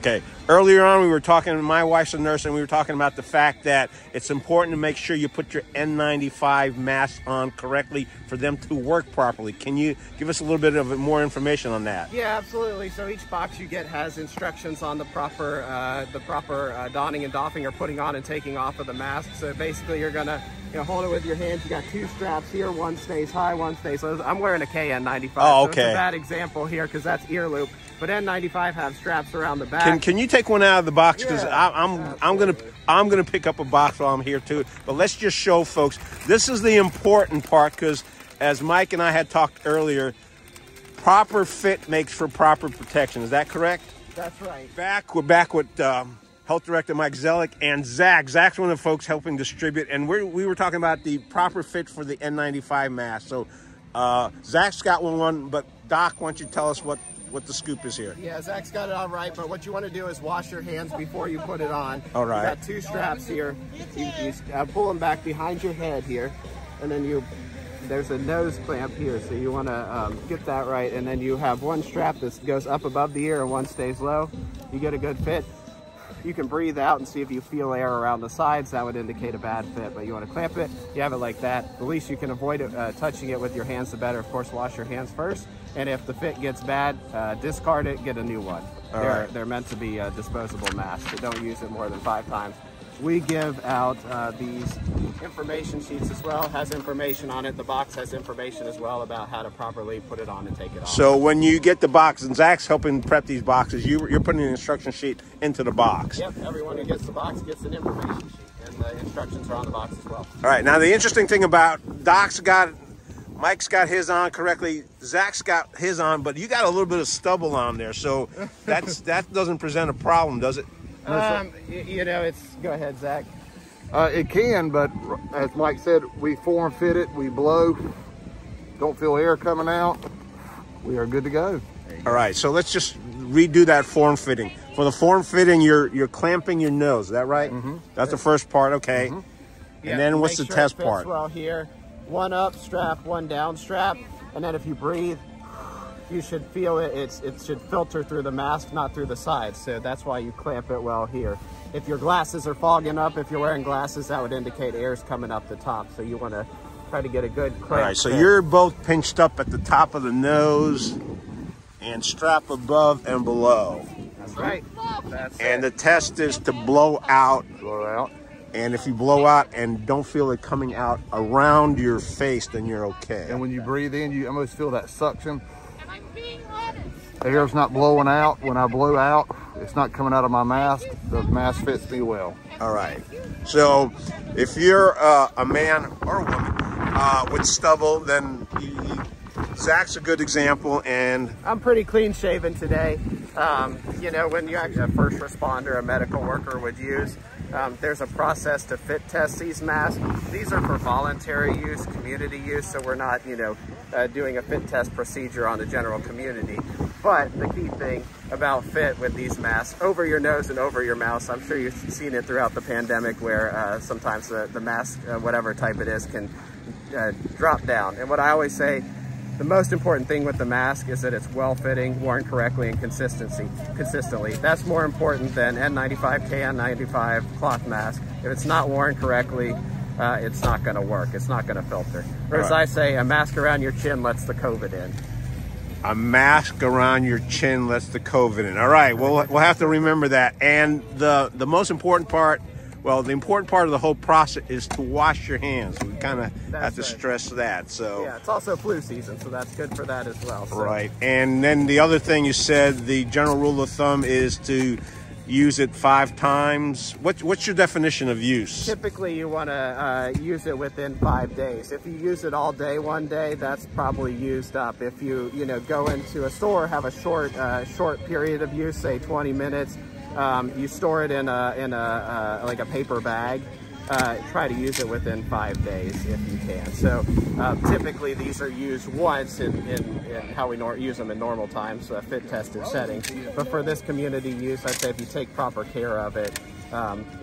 Okay. Earlier on, we were talking, my wife's a nurse, and we were talking about the fact that it's important to make sure you put your N95 mask on correctly for them to work properly. Can you give us a little bit of more information on that? Yeah, absolutely. So each box you get has instructions on the proper donning and doffing or putting on and taking off of the mask. So basically, you're gonna hold it with your hands. You got two straps here. One stays high, one stays low. I'm wearing a KN95. Oh, okay. So it's a bad example here because that's ear loop. But N95 have straps around the back. Can you take one out of the box? Because Yeah, I'm gonna pick up a box while I'm here too. But let's just show folks. This is the important part because, as Mike and I had talked earlier, proper fit makes for proper protection. Is that correct? That's right. We're back with Health Director Mike Zelek and Zach. Zach's one of the folks helping distribute, and we were talking about the proper fit for the N95 mask. So Zach's got one, but Doc, why don't you tell us what the scoop is here? Yeah, Zach's got it all right, but what you want to do is wash your hands before you put it on. All right. You got two straps here. You pull them back behind your head here, and then there's a nose clamp here, so you want to get that right, and then you have one strap that goes up above the ear and one stays low. You get a good fit. You can breathe out and see if you feel air around the sides. That would indicate a bad fit, but you want to clamp it. You have it like that. The least you can avoid it, touching it with your hands, the better. Of course, wash your hands first. And if the fit gets bad, discard it, get a new one. They're meant to be disposable masks, so don't use it more than 5 times. We give out these information sheets as well. It has information on it. The box has information as well about how to properly put it on and take it off. So when you get the box, and Zach's helping prep these boxes, you're putting an instruction sheet into the box. Yep, everyone who gets the box gets an information sheet, and the instructions are on the box as well. All right, now the interesting thing about Mike's got his on correctly, Zach's got his on, but you got a little bit of stubble on there, so that doesn't present a problem, does it? Go ahead, Zach. It can, but as Mike said, we form fit it, we blow, don't feel air coming out, we are good to go. All right, so let's just redo that form fitting. For the form fitting, you're clamping your nose, is that right? Mm-hmm. That's the first part, okay. Mm-hmm. And then what's the test part? Well, here, one up strap, one down strap, and then if you breathe, you should feel it. It should filter through the mask, not through the sides. So that's why you clamp it well here. If your glasses are fogging up, if you're wearing glasses, that would indicate air's coming up the top. So you want to try to get a good clamp. All right, so you're both pinched up at the top of the nose and strap above and below. That's right. And the test is to blow out. Blow out. And if you blow out and don't feel it coming out around your face, then you're okay. And when you breathe in, you almost feel that suction. The air's not blowing out. When I blow out, it's not coming out of my mask. The mask fits me well. All right. So if you're a man or a woman with stubble, then Zach's a good example. And I'm pretty clean shaven today. When you actually a first responder, a medical worker would use, there's a process to fit test these masks. These are for voluntary use, community use, so we're not, doing a fit test procedure on the general community. But the key thing about fit with these masks, over your nose and over your mouth, I'm sure you've seen it throughout the pandemic where sometimes the mask, whatever type it is, can drop down. And what I always say, the most important thing with the mask is that it's well-fitting, worn correctly, and consistently. That's more important than N95, KN95 cloth mask. If it's not worn correctly, it's not going to work. It's not going to filter. Or as I say, a mask around your chin lets the COVID in. A mask around your chin lets the COVID in. All right, we'll have to remember that. And the most important part, the important part of the whole process is to wash your hands. We kind of have to stress that. So yeah, it's also flu season, so that's good for that as well. So. Right. And then the other thing you said, the general rule of thumb is to use it 5 times. What's your definition of use? Typically, you want to use it within 5 days. If you use it all day one day, that's probably used up. If you go into a store, have a short period of use, say 20 minutes. You store it in like a paper bag. Try to use it within 5 days if you can. So typically these are used once in how we use them in normal times, so a fit tested settings. But for this community use, I'd say if you take proper care of it,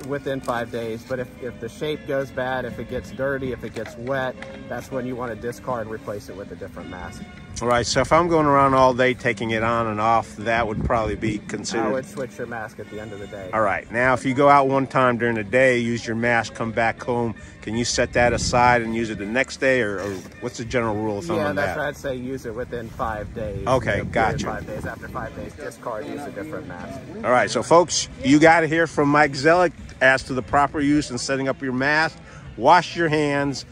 within 5 days. But if the shape goes bad, if it gets dirty, if it gets wet, that's when you want to discard and replace it with a different mask. All right, so if I'm going around all day taking it on and off, that would probably be considered. I would switch your mask at the end of the day. All right, now if you go out one time during the day, use your mask, come back home, can you set that aside and use it the next day, or what's the general rule of thumb on that? Yeah, that's what I'd say. Use it within 5 days. Okay, gotcha. 5 days. After 5 days, discard, use a different mask. All right, so folks, you got to hear from Mike Zelek as to the proper use and setting up your mask. Wash your hands.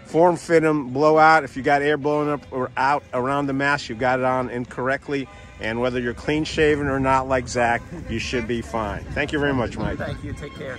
Form fit them, blow out. If you got air blowing up or out around the mask, you've got it on incorrectly. And whether you're clean shaven or not like Zach, you should be fine. Thank you very much, Mike. Thank you. Take care.